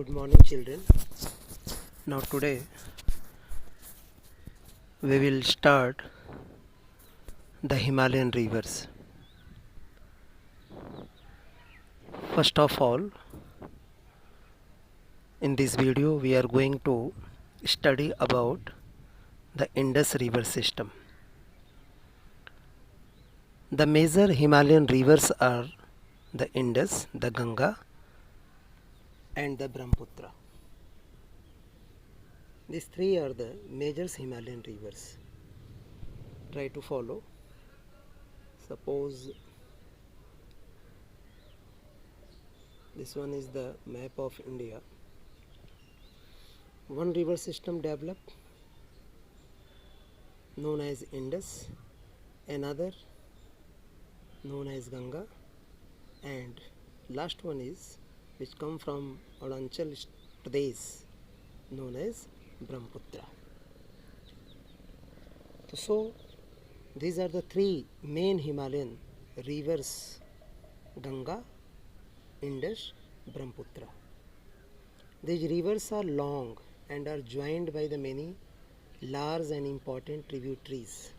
Good morning, children. Now today we will start the Himalayan rivers. First of all, in this video we are going to study about the Indus river system. The major Himalayan rivers are the Indus, the Ganga and the Brahmaputra. These three are the major Himalayan rivers. Try to follow. Suppose this one is the map of India. One river system developed known as Indus, another known as Ganga, and last one is which come from Arunachal Pradesh known as Brahmaputra. So these are the three main Himalayan rivers: Ganga, Indus, Brahmaputra. These rivers are long and are joined by the many large and important tributaries.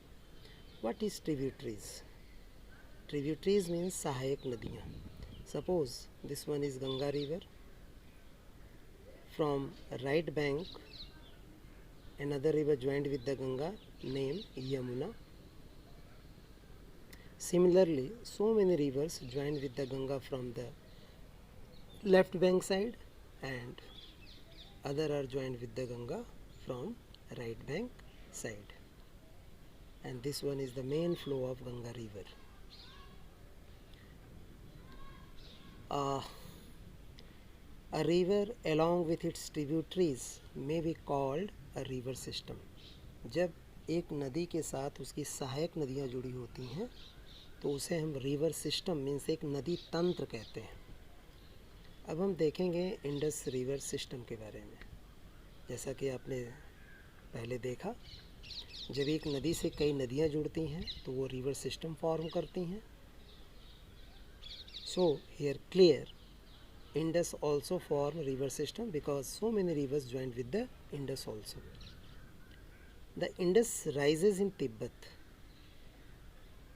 What is tributaries? Tributaries means Sahayak Nadiyan. Suppose this one is Ganga river. From right bank, another river joined with the Ganga named Yamuna. Similarly, so many rivers joined with the Ganga from the left bank side, and other are joined with the Ganga from right bank side. And this one is the main flow of Ganga river. A river along with its tributaries may be called a river system. जब एक नदी के साथ उसकी सहायक नदियाँ जुड़ी होती हैं तो उसे हम रिवर सिस्टम मीन्स एक नदी तंत्र कहते हैं. अब हम देखेंगे इंडस रिवर सिस्टम के बारे में. जैसा कि आपने पहले देखा, जब एक नदी से कई नदियाँ जुड़ती हैं तो वो रिवर सिस्टम फॉर्म करती हैं. So here clear, Indus also form river system because so many rivers joined with the Indus also. The Indus rises in Tibet.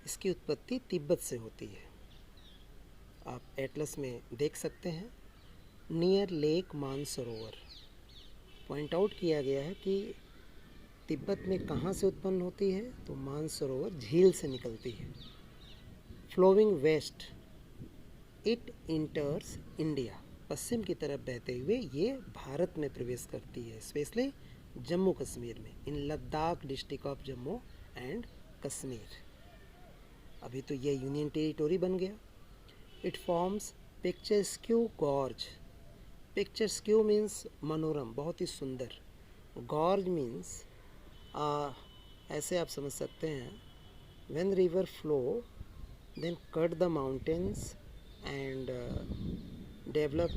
इसकी उत्पत्ति तिब्बत से होती है. आप एटलस में देख सकते हैं. Near lake Mansarovar point out किया गया है कि तिब्बत में कहाँ से उत्पन्न होती है, तो मानसरोवर झील से निकलती है. Flowing west it enters India. पश्चिम की तरफ बहते हुए ये भारत में प्रवेश करती है, स्पेशली जम्मू कश्मीर में, in Ladakh district of Jammu and Kashmir. अभी तो ये यूनियन टेरिटोरी बन गया. It forms picturesque gorge. Picturesque means मनोरम, बहुत ही सुंदर. गॉर्ज मीन्स ऐसे आप समझ सकते हैं, when river flow then cut the mountains and develop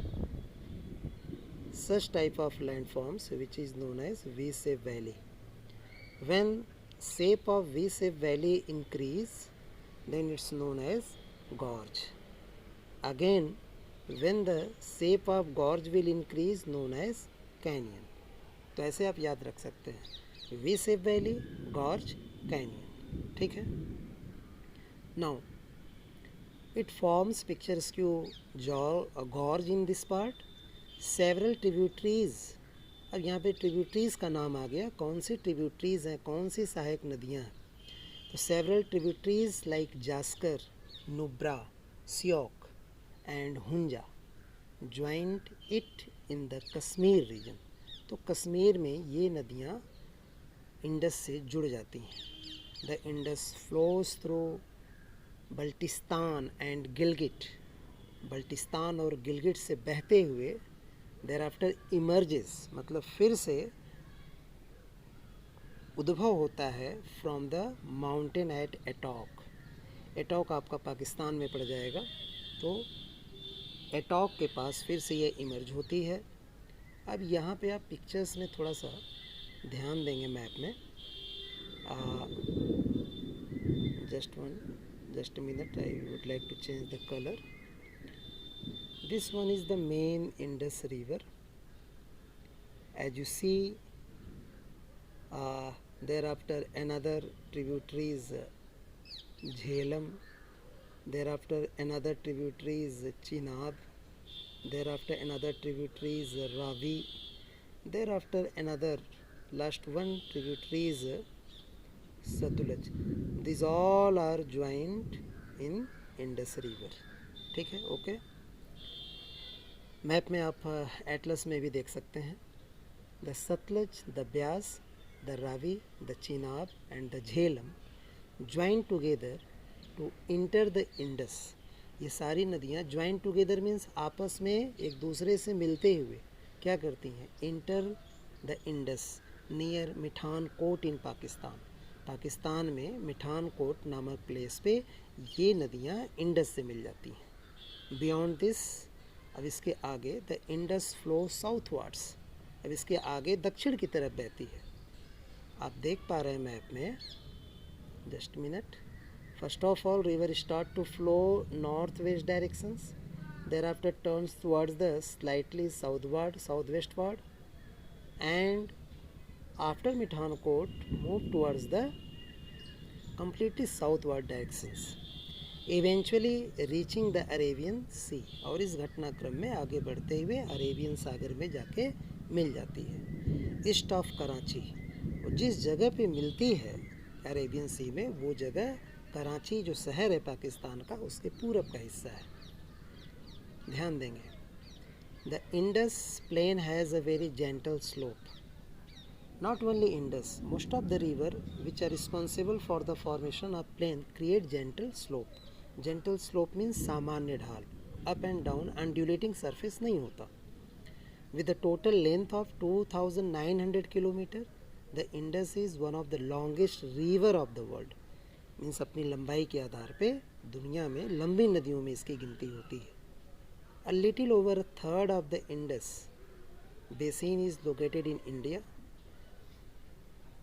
such type of landforms which is known as V-shaped valley. When shape of V-shaped valley increase, then it's known as gorge. Again, when the shape of gorge will increase, known as canyon. तो ऐसे आप याद रख सकते हैं, V-shaped valley, gorge, canyon. ठीक है. Now it forms picturesque gorge in this part. Several tributaries. अब यहाँ पे tributaries का नाम आ गया. कौन सी tributaries हैं, कौन सी सहायक नदियाँ हैं, तो several tributaries like Jaskar, Nubra, Syok and Hunja joined it in the Kashmir region. तो कश्मीर में ये नदियाँ इंडस से जुड़ जाती हैं. The Indus flows through Baltistan and Gilgit. Baltistan और गिलगिट से बहते हुए देर आफ्टर इमर्जेस, मतलब फिर से उद्भव होता है from the mountain at Attock. Attock आपका पाकिस्तान में पड़ जाएगा, तो एटॉक के पास फिर से ये इमर्ज होती है. अब यहाँ पे आप पिक्चर्स में थोड़ा सा ध्यान देंगे मैप में. Just a minute, I would like to change the color. This one is the main Indus river. as you see, thereafter another tributary is Jhelum, thereafter another tributary is Chenab, thereafter another tributary is Ravi, thereafter another last one tributary is Satluj. These all are joined in Indus river. ठीक है, okay. Map में आप Atlas में भी देख सकते हैं, the Sutlej, the Beas, the Ravi, the Chenab and the Jhelum join together to enter the Indus. ये सारी नदियाँ ज्वाइन टुगेदर मीन्स आपस में एक दूसरे से मिलते हुए क्या करती हैं, enter the Indus near Mithankot in Pakistan. Pakistan में मिठान कोट नामक प्लेस पे ये नदियाँ इंडस से मिल जाती हैं। बियॉन्ड दिस, अब इसके आगे द इंडस फ्लो साउथवर्ड्स, अब इसके आगे दक्षिण की तरफ बहती है। आप देख पा रहे हैं मैप में, just minute. First of all river start to flow north west directions, there after turns towards the slightly southward south westward and after Mithankot move towards the completely southward directions, eventually reaching the Arabian Sea। और इस घटनाक्रम में आगे बढ़ते हुए Arabian सागर में जाके मिल जाती है। ईस्ट ऑफ कराची, और जिस जगह पे मिलती है अरेबियन सी में, वो जगह कराची जो शहर है पाकिस्तान का, उसके पूरब का हिस्सा है। ध्यान देंगे, the Indus plain has a very gentle slope. Not only Indus, most of the river which are responsible for the formation of plain create gentle slope. Gentle slope means सामान्य ढाल, up and down undulating surface नहीं होता। With a total length of 2900 kilometer, the Indus is one of the longest river of the world. Means अपनी लंबाई के आधार पे दुनिया में लंबी नदियों में इसकी गिनती होती है। A little over a third of the Indus basin is located in India।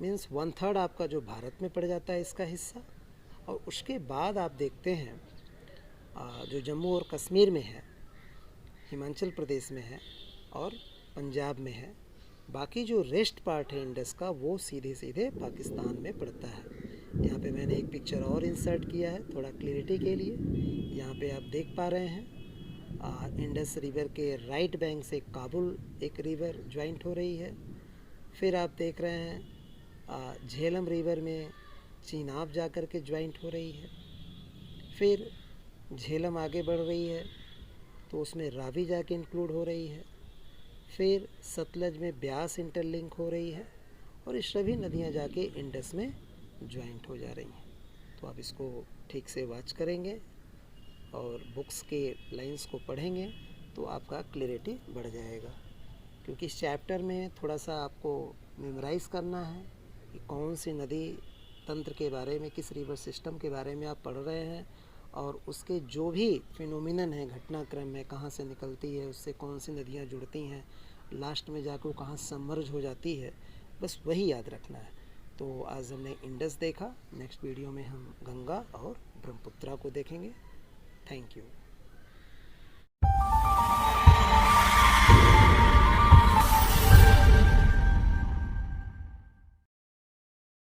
Means 1/3 आपका जो भारत में पड़ जाता है इसका हिस्सा। और उसके बाद आप देखते हैं जो जम्मू और कश्मीर में है, हिमाचल प्रदेश में है और पंजाब में है, बाकी जो रेस्ट पार्ट है इंडस का वो सीधे सीधे पाकिस्तान में पड़ता है। यहाँ पे मैंने एक पिक्चर और इंसर्ट किया है थोड़ा क्लियरिटी के लिए। यहाँ पे आप देख पा रहे हैं इंडस रिवर के राइट बैंक से काबुल एक रिवर ज्वाइंट हो रही है। फिर आप देख रहे हैं झेलम रिवर में चीनाब जा कर के ज्वाइंट हो रही है। फिर झेलम आगे बढ़ रही है तो उसमें रावी जाके इंक्लूड हो रही है। फिर सतलज में ब्यास इंटरलिंक हो रही है और ये सभी नदियाँ जाके इंडस में ज्वाइंट हो जा रही हैं। तो आप इसको ठीक से वॉच करेंगे और बुक्स के लाइंस को पढ़ेंगे तो आपका क्लियरिटी बढ़ जाएगा, क्योंकि इस चैप्टर में थोड़ा सा आपको मेमोराइज़ करना है कि कौन सी नदी तंत्र के बारे में, किस रिवर सिस्टम के बारे में आप पढ़ रहे हैं और उसके जो भी फिनोमिनन है घटनाक्रम में, कहाँ से निकलती है, उससे कौन सी नदियाँ जुड़ती हैं, लास्ट में जाकर कहाँ सबमर्ज हो जाती है, बस वही याद रखना है। तो आज हमने इंडस देखा, नेक्स्ट वीडियो में हम गंगा और ब्रह्मपुत्रा को देखेंगे। Thank you.